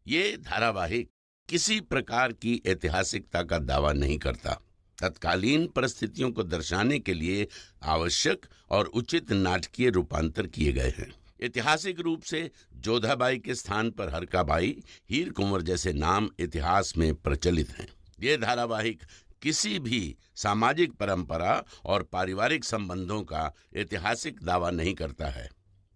ये धारावाहिक किसी प्रकार की ऐतिहासिकता का दावा नहीं करता। तत्कालीन परिस्थितियों को दर्शाने के लिए आवश्यक और उचित नाटकीय रूपांतर किए गए हैं। ऐतिहासिक रूप से जोधाबाई के स्थान पर हरकाबाई, हीर कुंवर जैसे नाम इतिहास में प्रचलित हैं। ये धारावाहिक किसी भी सामाजिक परंपरा और पारिवारिक संबंधों का ऐतिहासिक दावा नहीं करता है।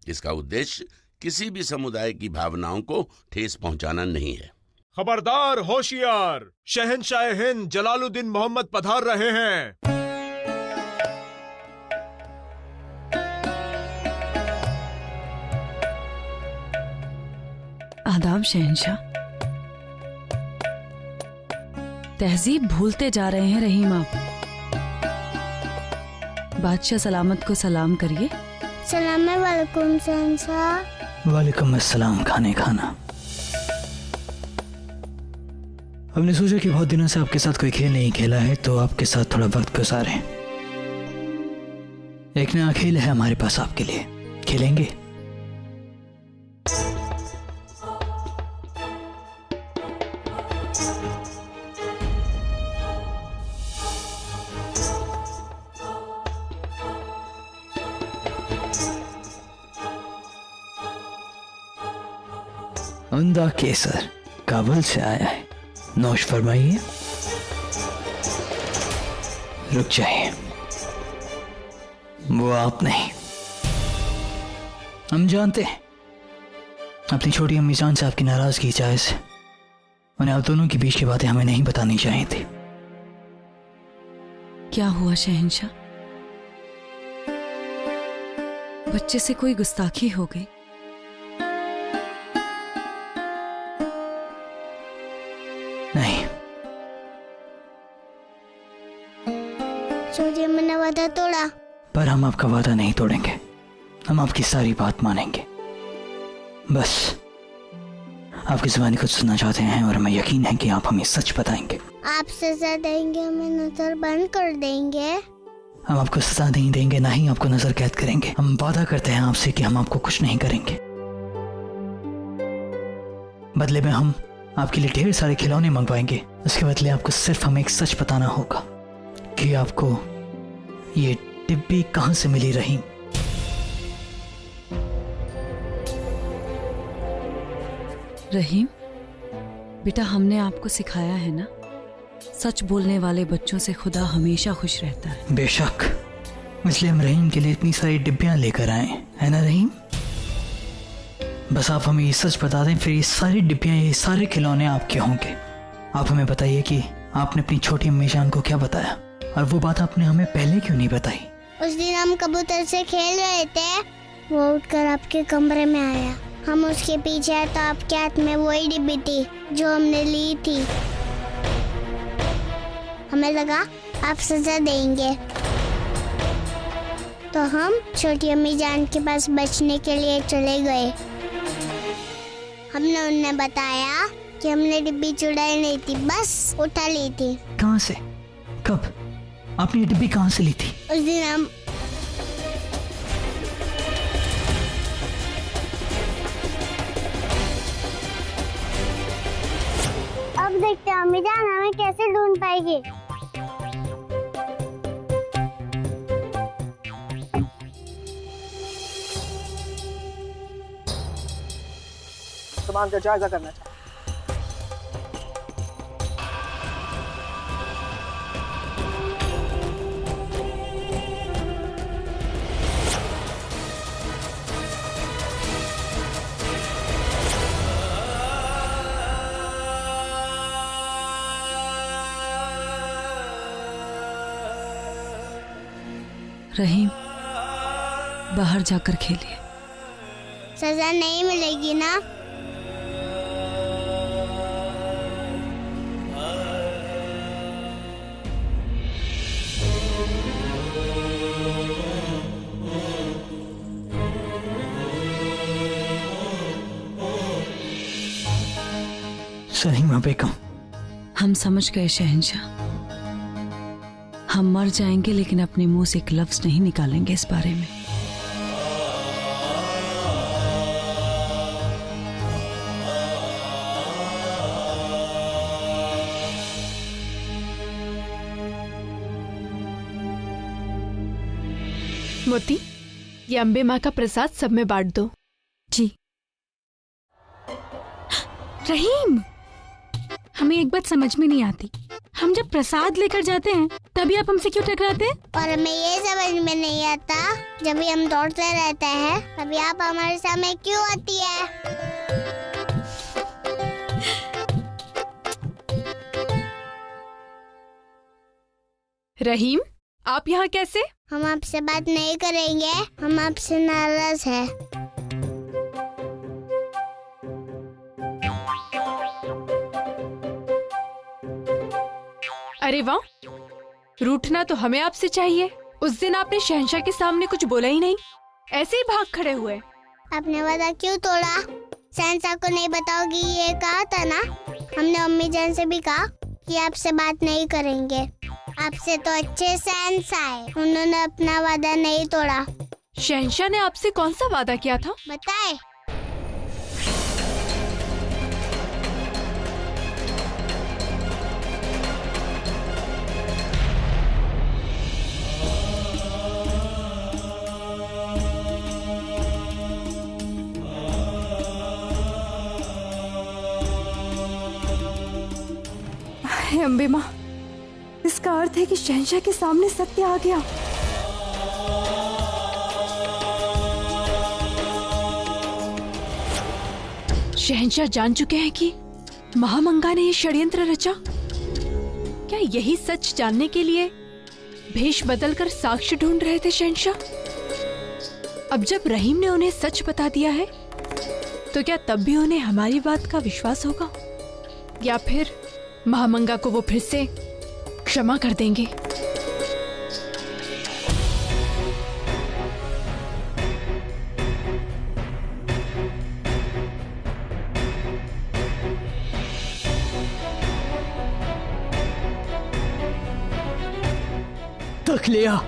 इसका उद्देश्य किसी भी समुदाय की भावनाओं को ठेस पहुंचाना नहीं है। खबरदार, होशियार, शहंशाह हिंद जलालुद्दीन मोहम्मद पधार रहे हैं। आदाब शहंशाह। तहजीब भूलते जा रहे हैं रहीम आप। बादशाह सलामत को सलाम करिए। सलाम वालेकुम शहंशाह। वालेकुम अस्सलाम। खाने खाना। हमने सोचा कि बहुत दिनों से आपके साथ कोई खेल नहीं खेला है तो आपके साथ थोड़ा वक्त गुजारें। एक नया खेल है हमारे पास आपके लिए, खेलेंगे? उम्दा केसर काबुल से आया है, नोश फरमाइए। रुक जाइए, वो आप नहीं। हम जानते हैं अपनी छोटी अम्मी जान से आपकी नाराजगी जायज है। उन्हें आप दोनों के बीच की बातें हमें नहीं बतानी चाहिए थी। क्या हुआ शहंशाह? बच्चे से कोई गुस्ताखी हो गई? नहीं, सूर्य मैंने वादा तोड़ा, पर हम आपका वादा नहीं तोड़ेंगे। हम आपकी सारी बात मानेंगे। बस आपकी जुबानी कुछ सुनना चाहते हैं और हमें यकीन है कि आप हमें सच बताएंगे। आप सजा देंगे, हमें नजर बंद कर देंगे। हम आपको सजा नहीं देंगे, ना ही आपको नजर कैद करेंगे। हम वादा करते हैं आपसे कि हम आपको कुछ नहीं करेंगे। बदले में हम आपके लिए ढेर सारे खिलौने मंगवाएंगे। उसके बदले आपको सिर्फ हमें एक सच बताना होगा कि आपको ये डिब्बी कहां से मिली रहीम। रहीम बेटा, हमने आपको सिखाया है ना, सच बोलने वाले बच्चों से खुदा हमेशा खुश रहता है। बेशक, इसलिए हम रहीम के लिए इतनी सारी डिब्बियां लेकर आए, है ना रहीम? बस आप हमें ये सच बता दें, फिर ये सारी डिब्बियां, ये सारे खिलौने आपके होंगे। आप हमें बताइए कि आपने अपनी छोटी अम्मी जान को क्या बताया, और वो बात आपने हमें पहले क्यों नहीं बताई? उस दिन हम कबूतर से खेल रहे थे, वो उठकर आपके कमरे में आया। हम उसके पीछे आए तो आपके हाथ में वही डिब्बी थी जो हमने ली थी। हमें लगा आप सजा देंगे, तो हम छोटी अम्मी जान के पास बचने के लिए चले गए। हमने उन्हें बताया कि हमने डिब्बी चुराई नहीं थी, बस उठा ली थी। कहाँ से? कब? आपने ये डिब्बी कहाँ से ली थी? उस दिन हम अब देखते हैं अम्मी जान हमें कैसे ढूंढ पाएगी। सामान का जायजा करना चाहिए। रहीम, बाहर जाकर खेलिए। सजा नहीं मिलेगी ना? सलीमा बेगम, हम समझ गए शहंशाह, हम मर जाएंगे लेकिन अपने मुंह से एक लफ्ज नहीं निकालेंगे इस बारे में। मोती, ये अम्बे माँ का प्रसाद सब में बांट दो। जी। रहीम, हमें एक बात समझ में नहीं आती, हम जब प्रसाद लेकर जाते हैं तभी आप हमसे क्यों टकराते हैं? और हमें ये समझ में नहीं आता, जब भी हम दौड़ते रहते हैं तभी आप हमारे सामने क्यों आती है? रहीम, आप यहाँ कैसे? हम आपसे बात नहीं करेंगे, हम आपसे नाराज हैं। अरे वाह, रूठना तो हमें आपसे चाहिए। उस दिन आपने शहंशाह के सामने कुछ बोला ही नहीं, ऐसे ही भाग खड़े हुए। आपने वादा क्यों तोड़ा? शहंशाह को नहीं बताओगी ये कहा था ना। हमने अम्मी जान से भी कहा कि आपसे बात नहीं करेंगे। आपसे तो अच्छे शहंशाह है, उन्होंने अपना वादा नहीं तोड़ा। शहंशाह ने आपसे कौन सा वादा किया था? बताए? हे अम्बे माँ, इसका अर्थ है कि शहंशाह के सामने सत्य आ गया। शहंशाह जान चुके हैं कि महामंगा ने ये षड्यंत्र रचा। क्या यही सच जानने के लिए भेष बदलकर साक्ष्य ढूंढ रहे थे शहंशाह? अब जब रहीम ने उन्हें सच बता दिया है, तो क्या तब भी उन्हें हमारी बात का विश्वास होगा, या फिर महामंगा को वो फिर से क्षमा कर देंगे? तक लिया।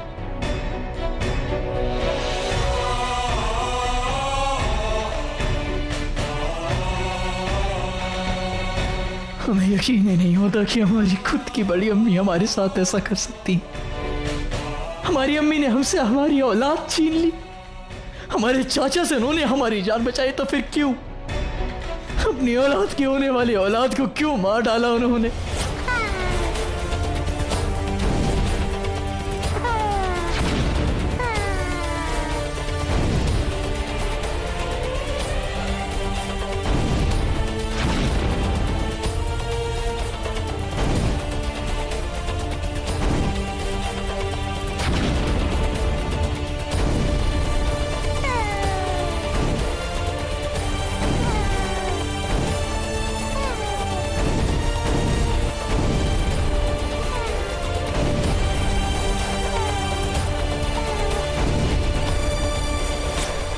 हमें यकीन ही नहीं होता कि हमारी खुद की बड़ी अम्मी हमारे साथ ऐसा कर सकती। हमारी अम्मी ने हमसे हमारी औलाद छीन ली। हमारे चाचा से उन्होंने हमारी जान बचाई, तो फिर क्यों अपनी औलाद की होने वाली औलाद को क्यों मार डाला उन्होंने?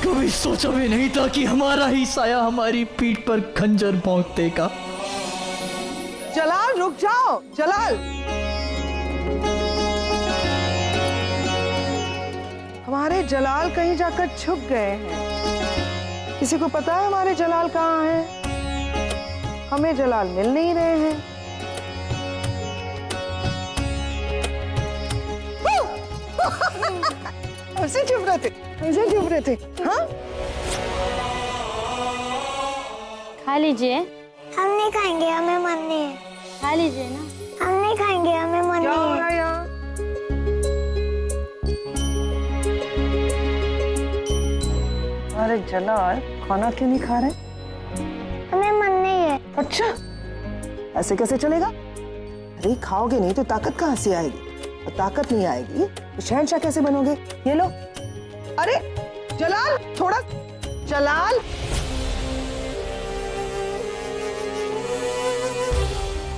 कभी सोचा भी नहीं था कि हमारा ही साया हमारी पीठ पर खंजर भोंक देगा। जलाल, रुक जाओ। जलाल, हमारे जलाल कहीं जाकर छुप गए हैं। किसी को पता है हमारे जलाल कहाँ हैं? हमें जलाल मिल नहीं रहे हैं। ऐसे चुप रहे थे, ऐसे चुप रहे थे। हाँ, खा लीजिए। हम नहीं खाएंगे, हमें मन नहीं है। खा लीजिए ना। हम नहीं खाएंगे, हमें मन क्या हो नहीं रहा है। है यहाँ? अरे जलाल, खाना क्यों नहीं खा रहे? हमें मन नहीं है। अच्छा, ऐसे कैसे चलेगा? अरे खाओगे नहीं तो ताकत कहाँ से आएगी? और ताकत नहीं आएगी तो शहंशाह कैसे बनोगे? ये लो। अरे जलाल, थोड़ा। जलाल,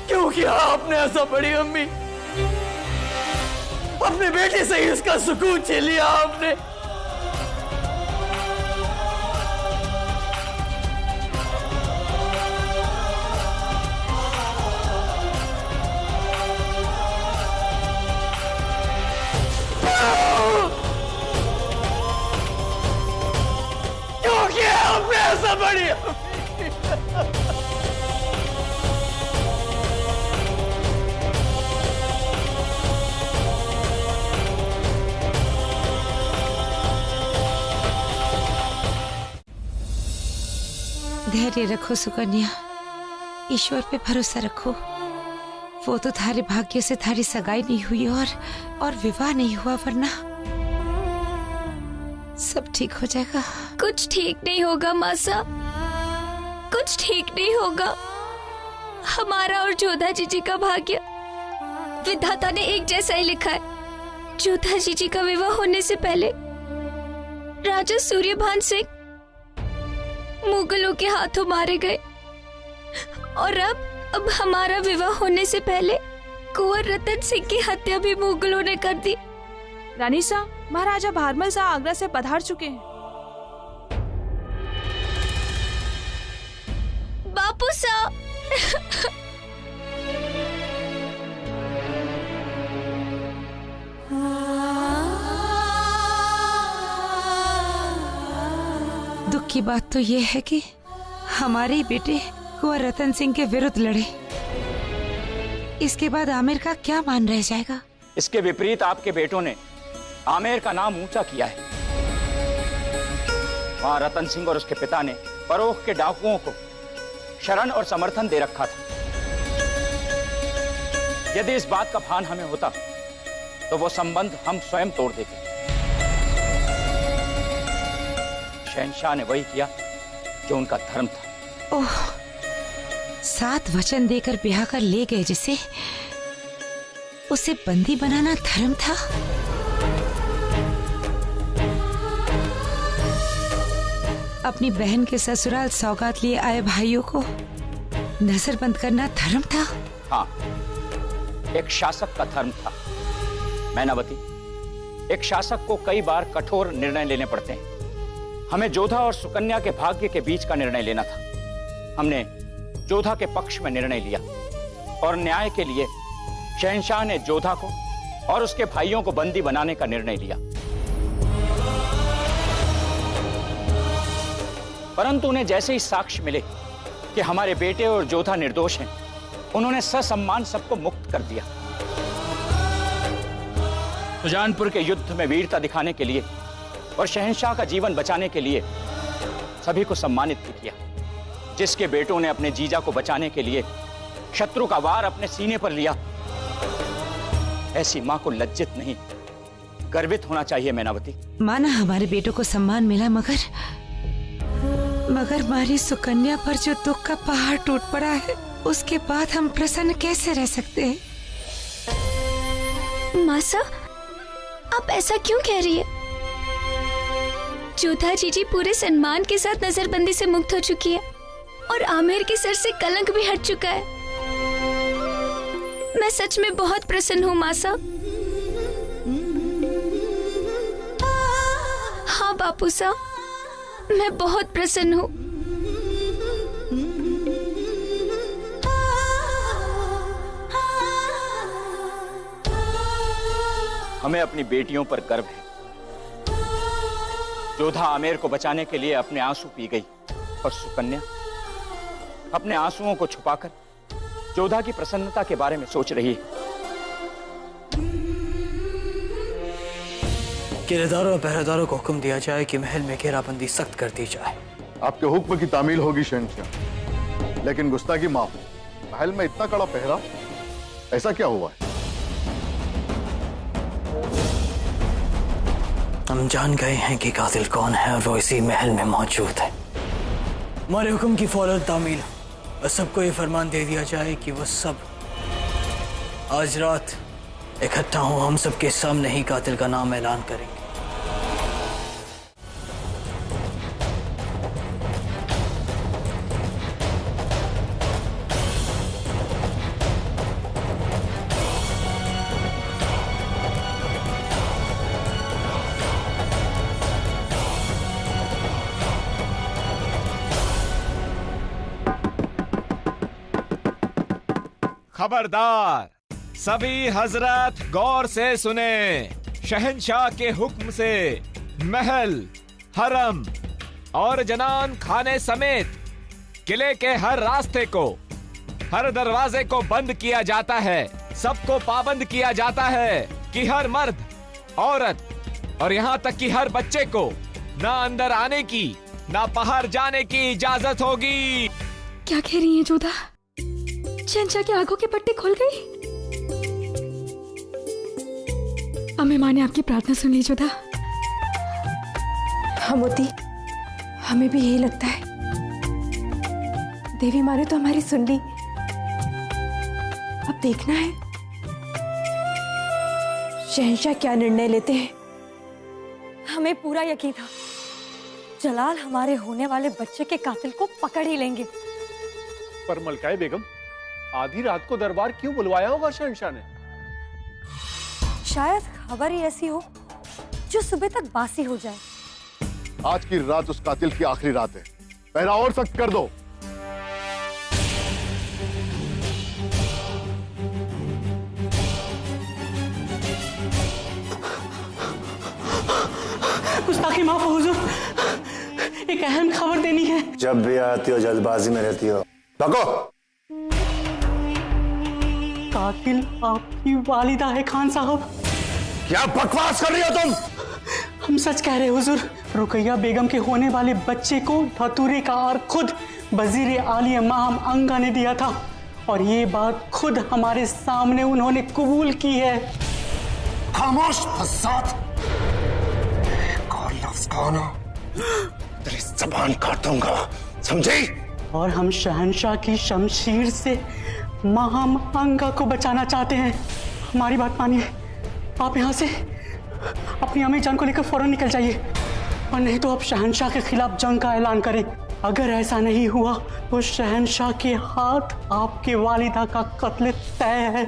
क्यों किया आपने ऐसा बड़ी अम्मी? अपने बेटे से ही उसका सुकून छीन लिया आपने। बड़ी धैर्य रखो सुकन्या, ईश्वर पे भरोसा रखो। वो तो थारे भाग्य से थारी सगाई नहीं हुई और विवाह नहीं हुआ, वरना सब ठीक हो जाएगा। कुछ ठीक नहीं होगा मासा, कुछ ठीक नहीं होगा। हमारा और जोधा जीजी का भाग्य विधाता ने एक जैसा ही लिखा है। जोधा जीजी का विवाह होने से पहले राजा सूर्यभान सिंह मुगलों के हाथों मारे गए, और अब हमारा विवाह होने से पहले कुंवर रतन सिंह की हत्या भी मुगलों ने कर दी। रानी साहब, महाराजा भारमल साहब आगरा से पधार चुके हैं। बापू साहब दुख की बात तो ये है कि हमारे बेटे कुंवर रतन सिंह के विरुद्ध लड़े, इसके बाद आमिर का क्या मान रह जाएगा? इसके विपरीत आपके बेटों ने आमेर का नाम ऊंचा किया है। वहां रतन सिंह और उसके पिता ने फरोख के डाकुओं को शरण और समर्थन दे रखा था। यदि इस बात का भान हमें होता तो वो संबंध हम स्वयं तोड़ देते। शहंशाह ने वही किया जो उनका धर्म था। ओह, 7 वचन देकर ब्याह कर ले गए जिसे, उसे बंदी बनाना धर्म था? अपनी बहन के ससुराल सौगात लिए आए भाइयों को नजरबंद करना धर्म था? हाँ, एक शासक का धर्म था मैनावती। एक शासक को कई बार कठोर निर्णय लेने पड़ते हैं। हमें जोधा और सुकन्या के भाग्य के बीच का निर्णय लेना था। हमने जोधा के पक्ष में निर्णय लिया और न्याय के लिए शहंशाह ने जोधा को और उसके भाइयों को बंदी बनाने का निर्णय लिया। परंतु उन्हें जैसे ही साक्ष्य मिले कि हमारे बेटे और जोधा निर्दोष हैं, उन्होंने ससम्मान सबको मुक्त कर दिया। सुजानपुर के युद्ध में वीरता दिखाने के लिए और शहंशाह का जीवन बचाने के लिए सभी को सम्मानित भी किया। जिसके बेटों ने अपने जीजा को बचाने के लिए शत्रु का वार अपने सीने पर लिया, ऐसी मां को लज्जित नहीं गर्वित होना चाहिए मैनावती। माना हमारे बेटों को सम्मान मिला, मगर हमारी सुकन्या पर जो दुख का पहाड़ टूट पड़ा है, उसके बाद हम प्रसन्न कैसे रह सकते हैं? मासा, आप ऐसा क्यों कह रही है? जोधा जीजी पूरे सम्मान के साथ नजरबंदी से मुक्त हो चुकी है और आमिर के सर से कलंक भी हट चुका है। मैं सच में बहुत प्रसन्न हूँ मासा। हाँ बापू साहब, मैं बहुत प्रसन्न हूँ। हमें अपनी बेटियों पर गर्व है। जोधा आमेर को बचाने के लिए अपने आंसू पी गई और सुकन्या अपने आंसुओं को छुपाकर जोधा की प्रसन्नता के बारे में सोच रही है। किलेदारों और पहरेदारों को हुक्म दिया जाए कि महल में घेराबंदी सख्त कर दी जाए। आपके हुक्म की तामील होगी शहंशाह, लेकिन गुस्ताखी माफ। महल में इतना कड़ा पहरा, ऐसा क्या हुआ है? हम जान गए हैं कि कातिल कौन है और वो इसी महल में मौजूद है। हमारे हुक्म की फौरन तामील और सबको ये फरमान दे दिया जाए कि वो सब आज रात इकट्ठा हो, हम सबके सामने ही कातिल का नाम ऐलान करेंगे। खबरदार, सभी हजरत गौर से सुने। शहंशाह के हुक्म से महल, हरम और जनान खाने समेत किले के हर रास्ते को, हर दरवाजे को बंद किया जाता है। सबको पाबंद किया जाता है कि हर मर्द, औरत और यहाँ तक कि हर बच्चे को ना अंदर आने की, ना बाहर जाने की इजाजत होगी। क्या कह रही हैं जोधा? शहंशाह की आंखों की पट्टी खुल गई। अम्मी माँ ने आपकी प्रार्थना सुन ली जोधा। हाँ मोती, हमें भी यही लगता है। देवी माँ ने तो हमारी सुन ली। अब देखना है शहंशाह क्या निर्णय लेते हैं। हमें पूरा यकीन था जलाल हमारे होने वाले बच्चे के कातिल को पकड़ ही लेंगे। पर मलकाए बेगम, आधी रात को दरबार क्यों बुलवाया होगा शहंशाह ने? शायद खबर ही ऐसी हो जो सुबह तक बासी हो जाए। आज की रात उस कातिल की आखिरी रात है, पहरा और सख्त कर दो। गुस्ताखी माफ हो हुजूर, एक अहम खबर देनी है। जब भी आती हो जल्दबाजी में रहती हो। भागो। कातिल आपकी वालिदा है खान साहब। क्या बकवास कर रही हो तुम? हम सच कह रहे हुजूर, रुकैया बेगम के होने वाले बच्चे को धतूरे का और खुद वजीर आलिया माहम अंगा ने दिया था, और ये बात खुद हमारे सामने उन्होंने कबूल की है। खामोश फसाद, तेरी ज़बान काट दूंगा, समझी? और हम शहंशाह की शमशीर से माहम अंगा को बचाना चाहते हैं। हमारी बात मानिए, आप यहाँ से अपनी अम्मी जान को लेकर फौरन निकल जाइए, और नहीं तो आप शहंशाह के खिलाफ जंग का ऐलान करें। अगर ऐसा नहीं हुआ तो शहंशाह के हाथ आपके वालिदा का कत्ल तय है।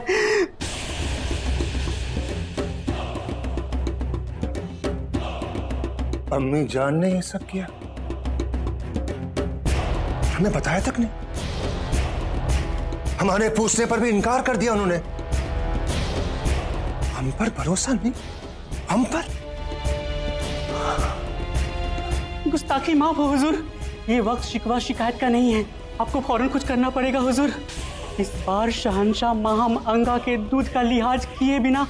अम्मी जान ने ये सब किया? हमें बताया तक नहीं। हमारे पूछने पर भी इनकार कर दिया उन्होंने। हम पर भरोसा नहीं, हम पर। गुस्ताखी माफ हो हुजूर, ये वक्त शिकवा शिकायत का नहीं है। आपको फौरन कुछ करना पड़ेगा हुजूर। इस बार शहंशाह माहम अंगा के दूध का लिहाज किए बिना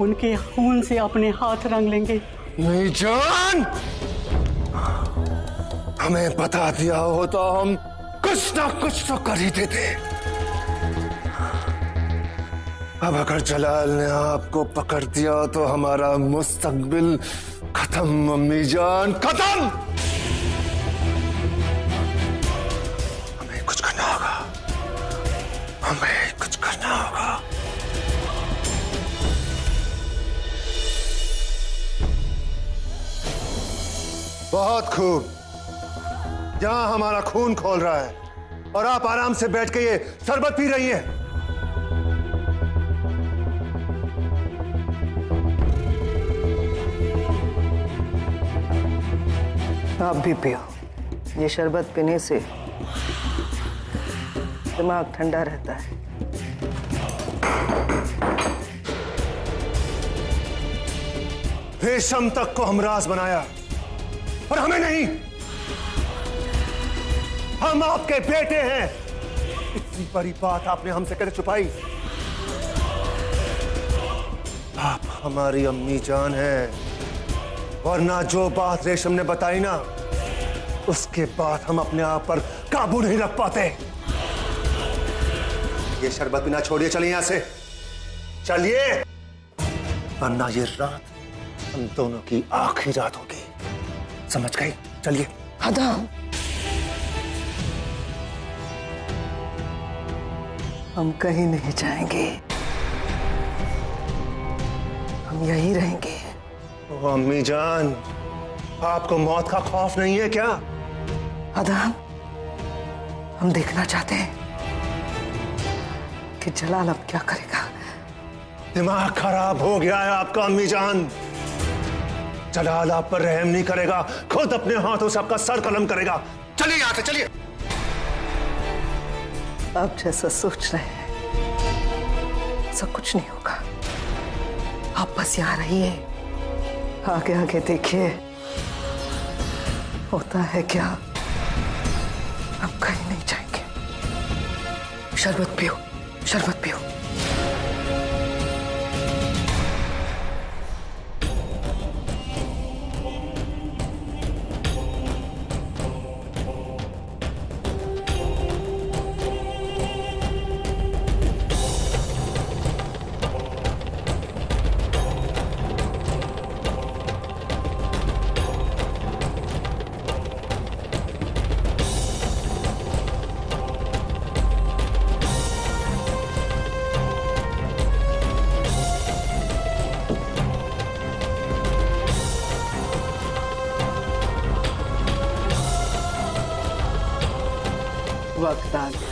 उनके खून से अपने हाथ रंग लेंगे। नहीं जान, हमें बता दिया हो तो हम कुछ ना कुछ तो कर ही देते। अब अगर जलाल ने आपको पकड़ दिया तो हमारा मुस्तकबिल खत्म अम्मी जान, खत्म। हमें कुछ करना होगा, हमें कुछ करना होगा। बहुत खूब, जहां हमारा खून खोल रहा है और आप आराम से बैठ के ये शरबत पी रही हैं। आप भी पियो, ये शरबत पीने से दिमाग ठंडा रहता है। रेशम तक को हम राज बनाया और हमें नहीं। हम आपके बेटे हैं। इतनी बड़ी बात आपने हमसे कैसे छुपाई? आप हमारी अम्मी जान हैं, वरना जो बात रेशम ने बताई ना, उसके बाद हम अपने आप पर काबू नहीं रख पाते। ये शरबत पीना छोड़िए, चलिए यहां से, चलिए, वरना ये रात हम दोनों की आखिरी रात होगी, समझ गई? चलिए। अदा, हम कहीं नहीं जाएंगे, हम यहीं रहेंगे। ओ अम्मी जान, आपको मौत का खौफ नहीं है क्या? अदा, हम देखना चाहते हैं कि जलाल अब क्या करेगा। दिमाग खराब हो गया है आपका अम्मी जान। जलाल आप पर रहम नहीं करेगा, खुद अपने हाथों से आपका सर कलम करेगा। चलिए यहां से, चलिए। आप जैसा सोच रहे हैं ऐसा कुछ नहीं होगा। आप बस यहाँ रहिए, आगे आगे देखिए होता है क्या? हम कहीं नहीं जाएंगे। शरबत पियो, शरबत पियो। वक्त आ गया।